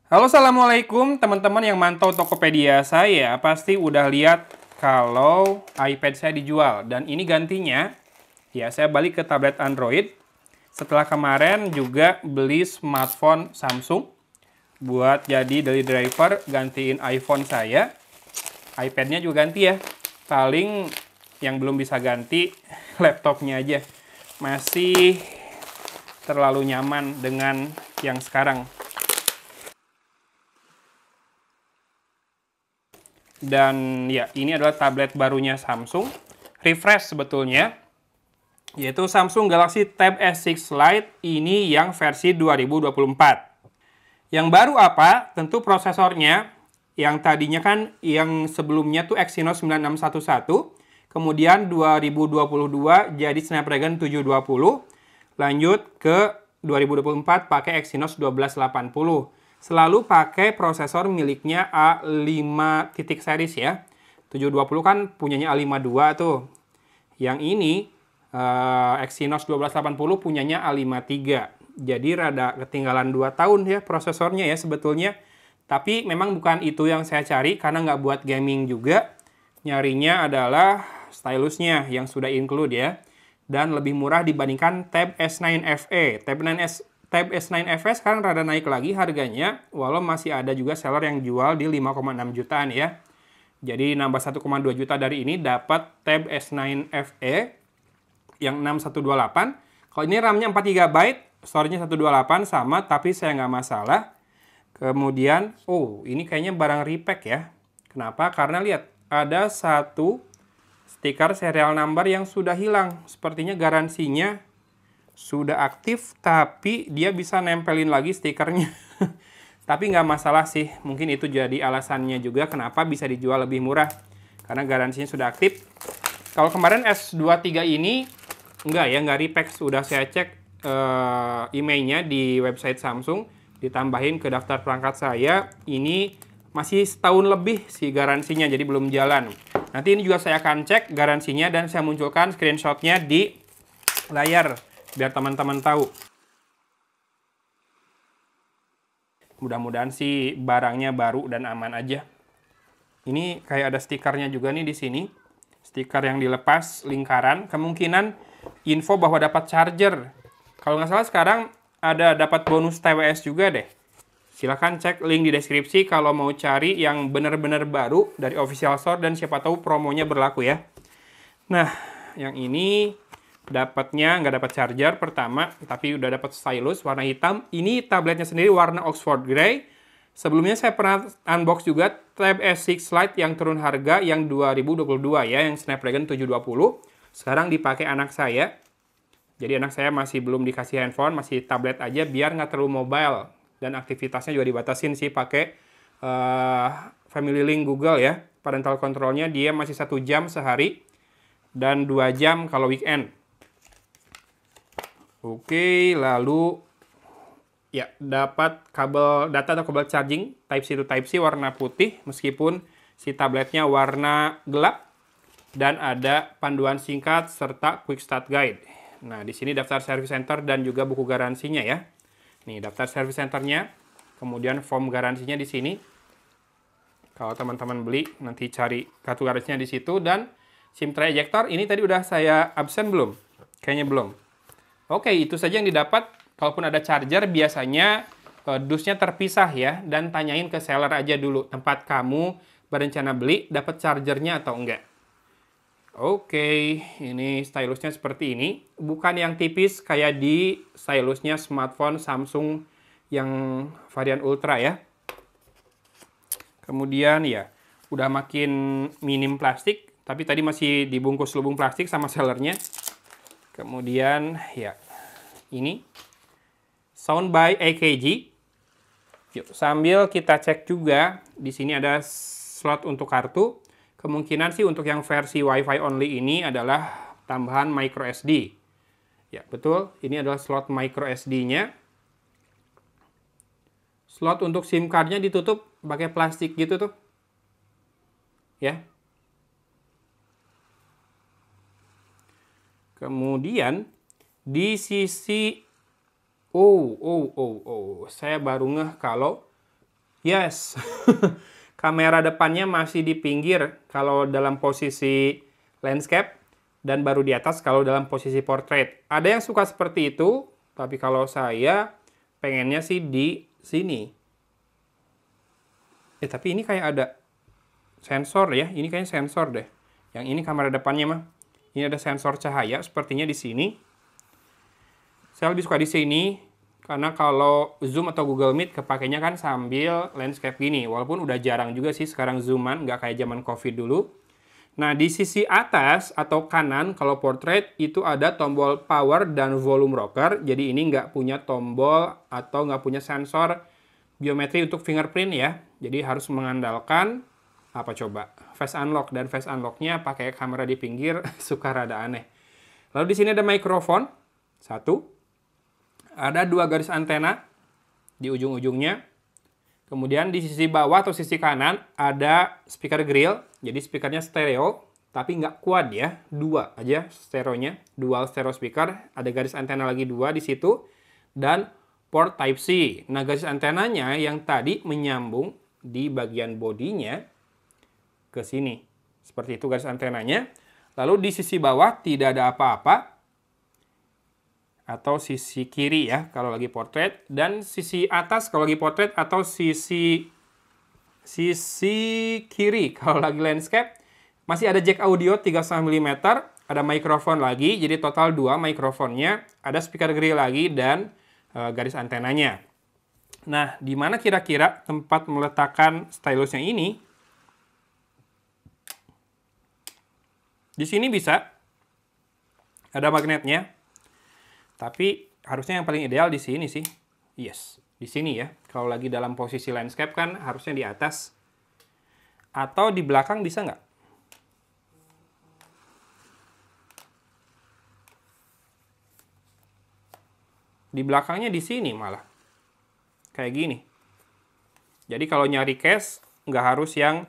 Halo, assalamualaikum teman-teman yang mantau Tokopedia saya. Pasti udah lihat kalau iPad saya dijual. Dan ini gantinya, ya saya balik ke tablet Android. Setelah kemarin juga beli smartphone Samsung buat jadi daily driver gantiin iPhone saya. iPad-nya juga ganti ya. Paling yang belum bisa ganti laptopnya aja. Masih terlalu nyaman dengan yang sekarang. Dan ya, ini adalah tablet barunya Samsung. Refresh sebetulnya. Yaitu Samsung Galaxy Tab S6 Lite. Ini yang versi 2024. Yang baru apa? Tentu prosesornya. Yang tadinya kan, yang sebelumnya tuh Exynos 9611. Kemudian 2022 jadi Snapdragon 720. Lanjut ke 2024 pakai Exynos 1280. Selalu pakai prosesor miliknya A5 titik series ya. 720 kan punyanya A52 tuh. Yang ini Exynos 1280 punyanya A53. Jadi rada ketinggalan 2 tahun ya prosesornya ya sebetulnya. Tapi memang bukan itu yang saya cari karena nggak buat gaming juga. Nyarinya adalah stylusnya yang sudah include ya. Dan lebih murah dibandingkan Tab S9 FE. Tab S9 FE sekarang rada naik lagi harganya, walau masih ada juga seller yang jual di 5,6 jutaan ya. Jadi nambah 1,2 juta dari ini dapat Tab S9 FE yang 6128. Kalau ini RAM-nya 4 GB, storage-nya 128 sama, tapi saya nggak masalah. Kemudian, oh ini kayaknya barang repack ya. Kenapa? Karena lihat, ada satu stiker serial number yang sudah hilang. Sepertinya garansinya sudah aktif, tapi dia bisa nempelin lagi stikernya. Tapi nggak masalah sih, mungkin itu jadi alasannya juga kenapa bisa dijual lebih murah. Karena garansinya sudah aktif. Kalau kemarin S23 ini, nggak ya, nggak repack. Sudah saya cek emailnya di website Samsung, ditambahin ke daftar perangkat saya, ini masih setahun lebih sih garansinya, jadi belum jalan. Nanti ini juga saya akan cek garansinya dan saya munculkan screenshotnya di layar biar teman-teman tahu. Mudah-mudahan sih barangnya baru dan aman aja. Ini kayak ada stikernya juga nih di sini. Stiker yang dilepas lingkaran, kemungkinan info bahwa dapat charger. Kalau nggak salah sekarang ada dapat bonus TWS juga deh. Silahkan cek link di deskripsi kalau mau cari yang benar-benar baru dari official store dan siapa tahu promonya berlaku ya. Nah, yang ini dapatnya nggak dapat charger pertama, tapi udah dapat stylus warna hitam. Ini tabletnya sendiri warna Oxford Grey. Sebelumnya saya pernah unbox juga Tab S6 Lite yang turun harga yang 2022 ya, yang Snapdragon 720. Sekarang dipakai anak saya. Jadi anak saya masih belum dikasih handphone, masih tablet aja biar nggak terlalu mobile. Dan aktivitasnya juga dibatasin sih pakai Family Link Google ya. Parental controlnya dia masih 1 jam sehari dan 2 jam kalau weekend. Oke, lalu ya dapat kabel data atau kabel charging Type-C to Type-C warna putih meskipun si tabletnya warna gelap, dan ada panduan singkat serta quick start guide. Nah, di sini daftar service center dan juga buku garansinya ya. Nih, daftar service centernya, kemudian form garansinya di sini. Kalau teman-teman beli nanti cari kartu garansinya di situ, dan SIM tray ejector ini tadi udah saya absen belum? Kayaknya belum. Oke, itu saja yang didapat. Kalaupun ada charger, biasanya dusnya terpisah ya. Dan tanyain ke seller aja dulu, tempat kamu berencana beli, dapat chargernya atau enggak. Oke, ini stylusnya seperti ini. Bukan yang tipis kayak di stylusnya smartphone Samsung yang varian Ultra ya. Kemudian ya, udah makin minim plastik. Tapi tadi masih dibungkus lubung plastik sama sellernya. Kemudian ya, ini sound by AKG. Yuk, sambil kita cek juga, di sini ada slot untuk kartu. Kemungkinan sih untuk yang versi Wi-Fi only ini adalah tambahan micro SD. Ya, betul, ini adalah slot micro SD-nya. Slot untuk SIM card-nya ditutup pakai plastik gitu tuh. Ya. Kemudian di sisi saya baru ngeh kalau Yes, kamera depannya masih di pinggir kalau dalam posisi landscape dan baru di atas kalau dalam posisi portrait. Ada yang suka seperti itu, tapi kalau saya pengennya sih di sini. Tapi ini kayak ada sensor ya, ini kayaknya sensor deh. Yang ini kamera depannya mah. Ini ada sensor cahaya sepertinya di sini. Saya lebih suka di sini. Karena kalau Zoom atau Google Meet kepakainya kan sambil landscape gini. Walaupun udah jarang juga sih sekarang zooman, nggak kayak zaman COVID dulu. Nah, di sisi atas atau kanan kalau portrait itu ada tombol power dan volume rocker. Jadi ini nggak punya tombol atau nggak punya sensor biometri untuk fingerprint ya. Jadi harus mengandalkan, apa coba, face unlock. Dan face unlocknya pakai kamera di pinggir suka rada aneh. Lalu di sini ada mikrofon, satu. Ada 2 garis antena di ujung-ujungnya. Kemudian di sisi bawah atau sisi kanan ada speaker grill. Jadi speakernya stereo, tapi nggak quad ya. 2 aja stereonya. Dual stereo speaker. Ada garis antena lagi 2 di situ. Dan port Type-C. Nah, garis antenanya yang tadi menyambung di bagian bodinya ke sini. Seperti itu garis antenanya. Lalu di sisi bawah tidak ada apa-apa. Atau sisi kiri ya kalau lagi portrait, dan sisi atas kalau lagi portrait, atau sisi kiri kalau lagi landscape. Masih ada jack audio 3,5 mm, ada mikrofon lagi, jadi total 2 mikrofonnya, ada speaker grill lagi dan garis antenanya. Nah, di mana kira-kira tempat meletakkan stylusnya ini? Di sini bisa. Ada magnetnya. Tapi harusnya yang paling ideal di sini sih. Yes, di sini ya. Kalau lagi dalam posisi landscape kan harusnya di atas. Atau di belakang bisa nggak? Di belakangnya di sini malah. Kayak gini. Jadi kalau nyari case, nggak harus yang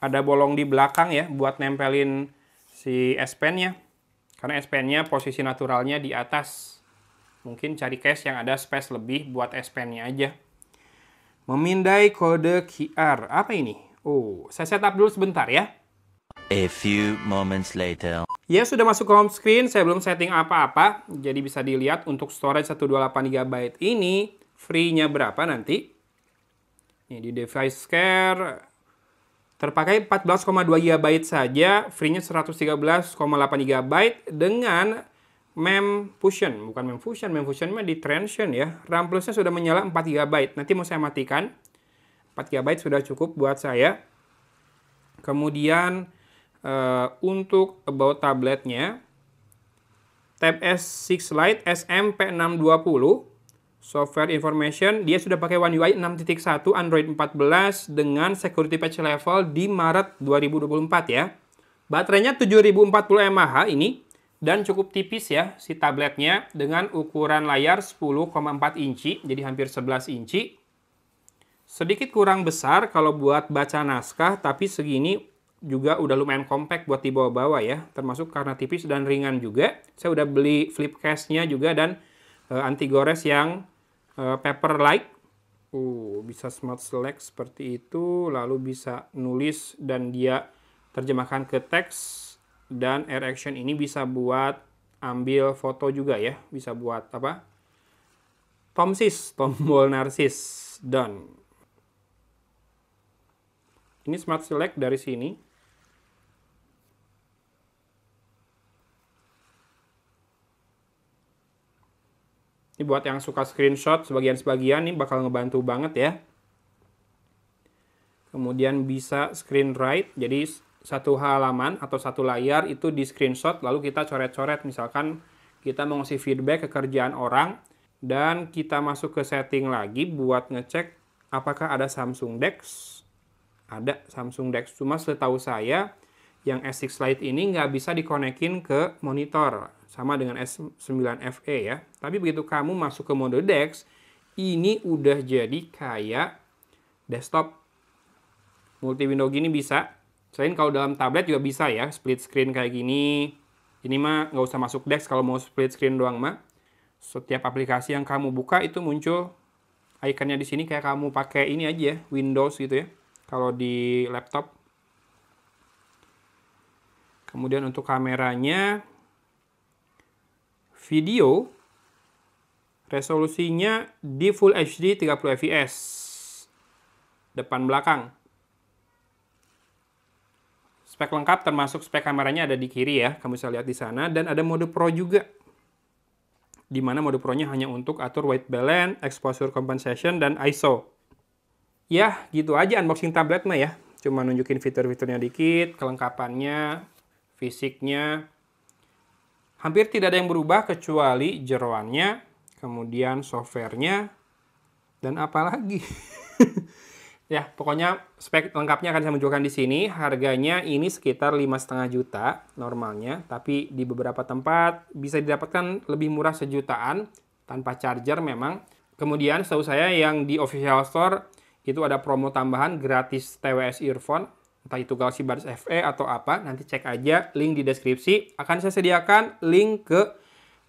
ada bolong di belakang ya, buat nempelin si S Pen-nya. Karena S Pen-nya posisi naturalnya di atas. Mungkin cari case yang ada space lebih buat S Pen-nya aja. Memindai kode QR. Apa ini? Oh, saya setup dulu sebentar ya. A few moments later. Ya, sudah masuk ke home screen. Saya belum setting apa-apa. Jadi bisa dilihat untuk storage 128 GB ini free-nya berapa nanti. Ini di device care. Terpakai 14,2 GB saja. Free-nya 113,8 GB dengan Memfusion, bukan Memfusion, Memfusion mah di Transsion ya. RAM plusnya sudah menyala 4 GB. Nanti mau saya matikan. 4 GB sudah cukup buat saya. Kemudian untuk about tabletnya, Tab S6 Lite SMP620 software information, dia sudah pakai One UI 6.1 Android 14 dengan security patch level di Maret 2024 ya. Baterainya 7040 mAh ini. Dan cukup tipis ya si tabletnya dengan ukuran layar 10,4 inci, jadi hampir 11 inci. Sedikit kurang besar kalau buat baca naskah, tapi segini juga udah lumayan compact buat dibawa-bawa ya. Termasuk karena tipis dan ringan juga. Saya udah beli flip case-nya juga dan anti gores yang paper-like. Bisa smart select seperti itu, lalu bisa nulis dan dia terjemahkan ke teks. Dan air action ini bisa buat ambil foto juga ya. Bisa buat apa? Tomsis, tombol narsis. Done. Ini smart select dari sini. Ini buat yang suka screenshot sebagian-sebagian, ini bakal ngebantu banget ya. Kemudian bisa screen write, jadi satu halaman atau satu layar itu di screenshot, lalu kita coret-coret. Misalkan kita mau ngasih feedback ke kerjaan orang, dan kita masuk ke setting lagi buat ngecek apakah ada Samsung DeX. Ada Samsung DeX, cuma setahu saya yang S6 Lite ini nggak bisa dikonekin ke monitor, sama dengan S9 FE ya. Tapi begitu kamu masuk ke mode DeX, ini udah jadi kayak desktop. Multi window gini bisa. Selain kalau dalam tablet juga bisa ya, split screen kayak gini. Ini mah nggak usah masuk DeX kalau mau split screen doang mah. Setiap aplikasi yang kamu buka itu muncul Ikonnya di sini kayak kamu pakai ini aja ya, Windows gitu ya. Kalau di laptop. Kemudian untuk kameranya, video resolusinya di Full HD 30 fps. Depan belakang. Spek lengkap termasuk spek kameranya ada di kiri ya, kamu bisa lihat di sana. Dan ada mode Pro juga. Di mana mode Pro-nya hanya untuk atur white balance, exposure compensation, dan ISO. Ya, gitu aja unboxing tablet mah ya. Cuma nunjukin fitur-fiturnya dikit, kelengkapannya, fisiknya. Hampir tidak ada yang berubah kecuali jeroannya, kemudian software-nya, dan apa lagi. Ya, pokoknya spek lengkapnya akan saya munculkan di sini. Harganya ini sekitar 5,5 juta normalnya, tapi di beberapa tempat bisa didapatkan lebih murah sejutaan tanpa charger memang. Kemudian setahu saya yang di official store itu ada promo tambahan gratis TWS earphone, entah itu Galaxy Buds FE atau apa, nanti cek aja link di deskripsi. Akan saya sediakan link ke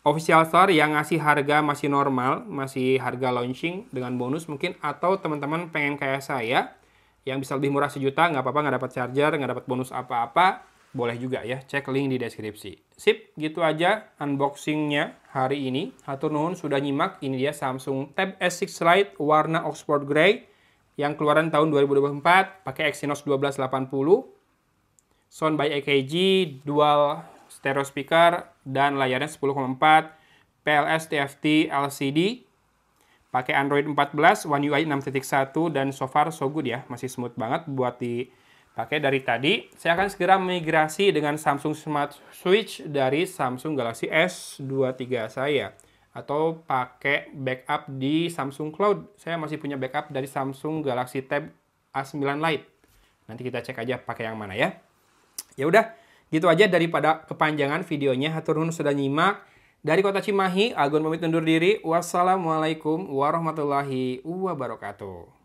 official store yang ngasih harga masih normal, masih harga launching dengan bonus mungkin, atau teman-teman pengen kayak saya yang bisa lebih murah sejuta, nggak apa-apa, nggak dapat charger, nggak dapat bonus apa-apa, boleh juga ya, cek link di deskripsi. Sip, gitu aja unboxingnya hari ini. Hatur nuhun sudah nyimak. Ini dia Samsung Tab S6 Lite warna Oxford Grey yang keluaran tahun 2024, pakai Exynos 1280, sound by AKG, dual stereo speaker, dan layarnya 10,4 PLS TFT LCD, pakai Android 14, One UI 6.1, dan so far so good ya, masih smooth banget buat dipakai dari tadi. Saya akan segera migrasi dengan Samsung Smart Switch dari Samsung Galaxy S23 saya, atau pakai backup di Samsung Cloud. Saya masih punya backup dari Samsung Galaxy Tab A9 Lite. Nanti kita cek aja pakai yang mana ya. Ya udah, gitu aja daripada kepanjangan videonya. Hatur nuhun sudah nyimak. Dari Kota Cimahi, Agun pamit undur diri. Wassalamualaikum warahmatullahi wabarakatuh.